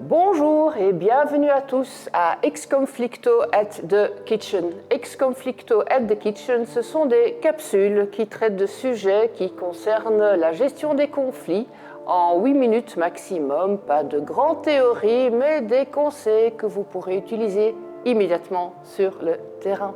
Bonjour et bienvenue à tous à Ex-Conflicto at the Kitchen. Ex-Conflicto at the Kitchen, ce sont des capsules qui traitent de sujets qui concernent la gestion des conflits en 8 minutes maximum. Pas de grandes théories, mais des conseils que vous pourrez utiliser immédiatement sur le terrain.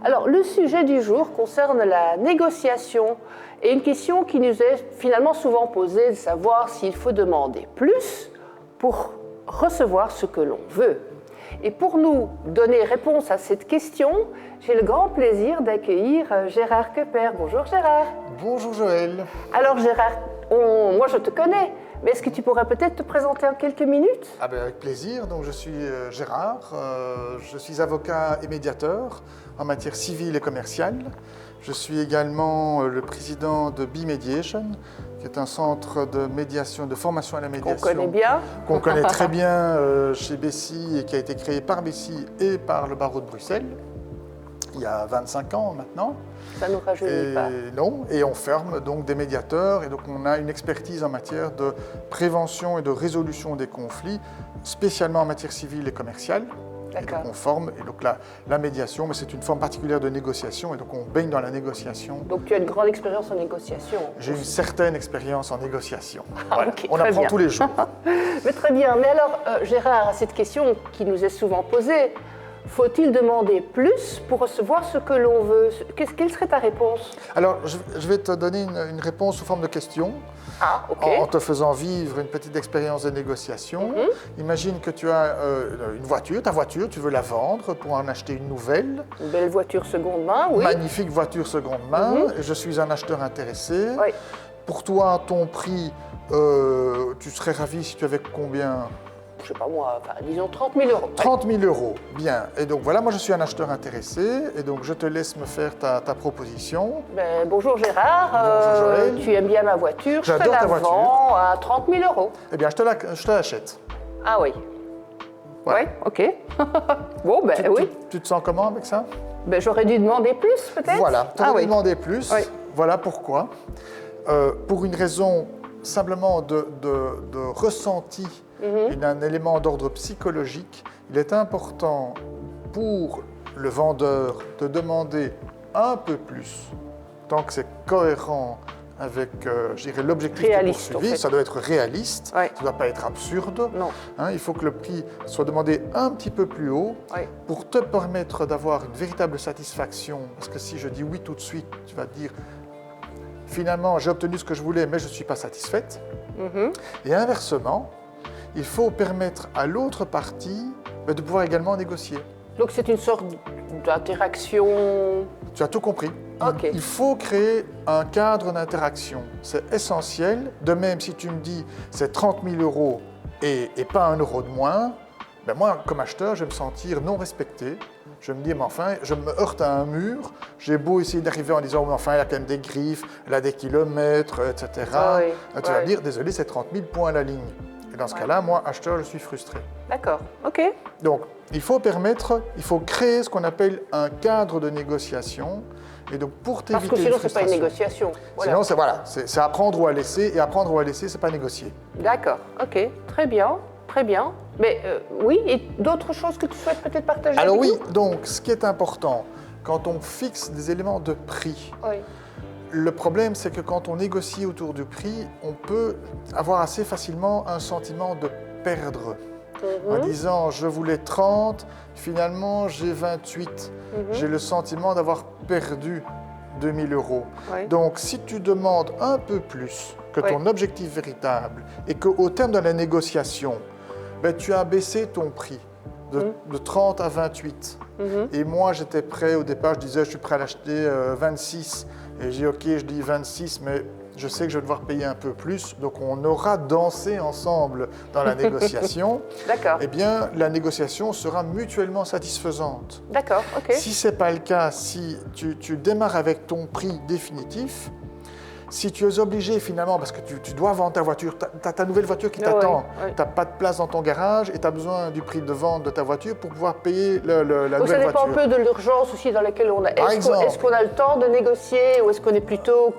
Alors, le sujet du jour concerne la négociation et une question qui nous est finalement souvent posée, de savoir s'il faut demander plus pour recevoir ce que l'on veut. Et pour nous donner réponse à cette question, j'ai le grand plaisir d'accueillir Gérard Kepper. Bonjour Gérard. Bonjour Joël. Alors Gérard, moi je te connais, mais est-ce que tu pourrais peut-être te présenter en quelques minutes ? Avec plaisir. Donc, je suis Gérard, je suis avocat et médiateur en matière civile et commerciale. Je suis également le président de B-Mediation, qui est un centre de médiation, de formation à la médiation. Qu'on connaît bien. Qu'on connaît très bien chez Bessy et qui a été créé par Bessy et par le barreau de Bruxelles, il y a 25 ans maintenant. Ça ne nous rajeunit pas. Non, et on forme donc des médiateurs, et donc on a une expertise en matière de prévention et de résolution des conflits, spécialement en matière civile et commerciale. Et donc on forme, et donc la médiation, mais c'est une forme particulière de négociation, et donc on baigne dans la négociation. Donc tu as une grande expérience en négociation. J'ai une certaine expérience en négociation. Voilà. Okay, on apprend bien. tous les jours. Mais très bien. Mais alors, Gérard, à cette question qui nous est souvent posée, faut-il demander plus pour recevoir ce que l'on veut ? Quelle serait ta réponse ? Alors, je vais te donner une réponse sous forme de question. Ah, ok. En te faisant vivre une petite expérience de négociation. Imagine que tu as une voiture, ta voiture, tu veux la vendre pour en acheter une nouvelle. Une belle voiture seconde main, oui. Magnifique voiture seconde main. Je suis un acheteur intéressé. Oui. Pour toi, ton prix, tu serais ravi si tu avais combien ? Je sais pas moi, disons 30 000 euros. 30 000 euros, bien. Et donc voilà, moi je suis un acheteur intéressé, et donc je te laisse me faire ta proposition. Bonjour Gérard, bonjour Joël. Tu aimes bien ma voiture, J'adore je te la ta voiture. vends à 30 000 euros. Eh bien, je te l'achète. Ah oui. Voilà. Oui, ok. Bon, oui. Tu te sens comment avec ça ? J'aurais dû demander plus peut-être. Voilà, tu aurais dû demander plus. Oui. Voilà pourquoi. Pour une raison simplement de ressenti, un élément d'ordre psychologique, il est important pour le vendeur de demander un peu plus, tant que c'est cohérent avec l'objectif qui est poursuivi. En fait. Ça doit être réaliste, ça ne doit pas être absurde. Non. Il faut que le prix soit demandé un petit peu plus haut pour te permettre d'avoir une véritable satisfaction. Parce que si je dis oui tout de suite, tu vas te dire finalement j'ai obtenu ce que je voulais mais je ne suis pas satisfaite. Et inversement, il faut permettre à l'autre partie de pouvoir également négocier. Donc c'est une sorte d'interaction. Tu as tout compris. Okay. Il faut créer un cadre d'interaction. C'est essentiel. De même, si tu me dis c'est 30 000 euros et pas 1 euro de moins, moi, comme acheteur, je vais me sentir non respecté. Je me dis, mais enfin, je me heurte à un mur. J'ai beau essayer d'arriver en disant, mais enfin, elle a quand même des griffes, elle a des kilomètres, etc. Tu vas me dire, désolé, c'est 30 000 points à la ligne. Et dans ce cas-là, moi, acheteur, je suis frustré. D'accord, ok. Donc, il faut créer ce qu'on appelle un cadre de négociation. Et donc, pour t'éviter Parce que sinon, une frustration, c'est pas une négociation. Voilà. Sinon, c'est apprendre ou à laisser. Et apprendre ou à laisser, c'est pas négocier. D'accord, ok. Très bien, très bien. Mais oui, et d'autres choses que tu souhaites peut-être partager Alors avec oui, nous ? donc, ce qui est important, quand on fixe des éléments de prix, le problème, c'est que quand on négocie autour du prix, on peut avoir assez facilement un sentiment de perdre. En disant, je voulais 30, finalement, j'ai 28. J'ai le sentiment d'avoir perdu 2 000 euros. Donc, si tu demandes un peu plus que ton objectif véritable et qu'au terme de la négociation, tu as baissé ton prix de 30 à 28. Et moi, j'étais prêt, au départ, je disais, je suis prêt à l'acheter 26. Et j'ai dit, ok, je dis 26, mais je sais que je vais devoir payer un peu plus. Donc, on aura dansé ensemble dans la négociation. D'accord. Eh bien, la négociation sera mutuellement satisfaisante. D'accord, ok. Si ce n'est pas le cas, si tu démarres avec ton prix définitif, si tu es obligé finalement, parce que tu dois vendre ta voiture, tu as ta nouvelle voiture qui t'attend, tu n'as pas de place dans ton garage et tu as besoin du prix de vente de ta voiture pour pouvoir payer la nouvelle voiture. Ça dépend un peu de l'urgence aussi dans laquelle on est. Est-ce qu'on a le temps de négocier ou est-ce qu'on est plutôt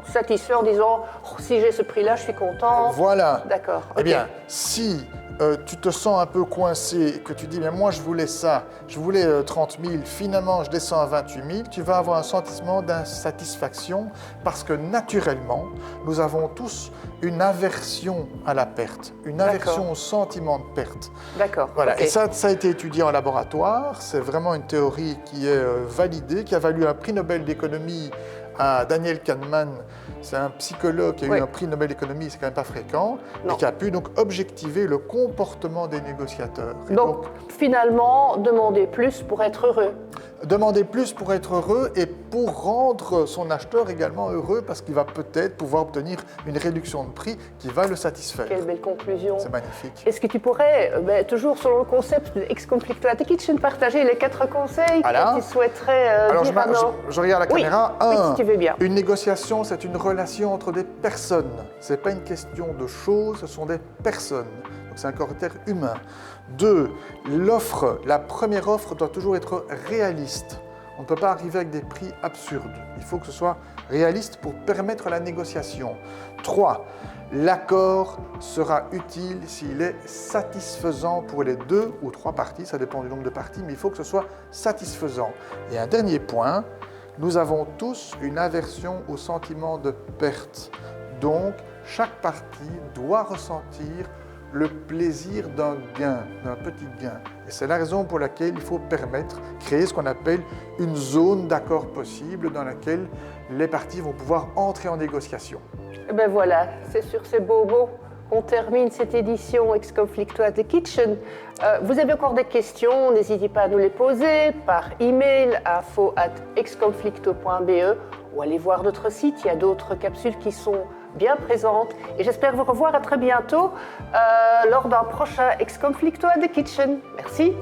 satisfait en disant oh, si j'ai ce prix-là, je suis content. Voilà. D'accord. Eh bien, si tu te sens un peu coincé, que tu dis, mais moi je voulais ça, je voulais 30 000, finalement je descends à 28 000, tu vas avoir un sentiment d'insatisfaction parce que naturellement, nous avons tous une aversion à la perte, une aversion au sentiment de perte. D'accord. Voilà. Okay. Et ça a été étudié en laboratoire, c'est vraiment une théorie qui est validée, qui a valu un prix Nobel d'économie à Daniel Kahneman. C'est un psychologue qui a eu un prix Nobel d'économie, c'est quand même pas fréquent, et qui a pu donc objectiver le comportement des négociateurs. Donc finalement, demander plus pour être heureux. Demander plus pour être heureux et pour rendre son acheteur également heureux parce qu'il va peut-être pouvoir obtenir une réduction de prix qui va le satisfaire. Quelle belle conclusion. C'est magnifique. Est-ce que tu pourrais, toujours selon le concept de Ex Conflicto at the Kitchen, partager les 4 conseils que tu souhaiterais Alors dire à nos... je regarde la caméra. Oui, si tu veux bien. Une négociation, c'est une relation entre des personnes. Ce n'est pas une question de choses, ce sont des personnes. Donc c'est un caractère humain. 2, l'offre, la première offre doit toujours être réaliste. On ne peut pas arriver avec des prix absurdes. Il faut que ce soit réaliste pour permettre la négociation. 3, l'accord sera utile s'il est satisfaisant pour les 2 ou 3 parties, ça dépend du nombre de parties, mais il faut que ce soit satisfaisant. Et un dernier point, nous avons tous une aversion au sentiment de perte. Donc, chaque partie doit ressentir le plaisir d'un gain, d'un petit gain. Et c'est la raison pour laquelle il faut créer ce qu'on appelle une zone d'accord possible dans laquelle les parties vont pouvoir entrer en négociation. Et ben voilà, c'est sur ces beaux mots qu'on termine cette édition Ex Conflicto at the Kitchen. Vous avez encore des questions, n'hésitez pas à nous les poser par email à info@exconflicto.be ou allez voir notre site, il y a d'autres capsules qui sont bien présentes. Et j'espère vous revoir à très bientôt lors d'un prochain Ex Conflicto at the Kitchen. Merci.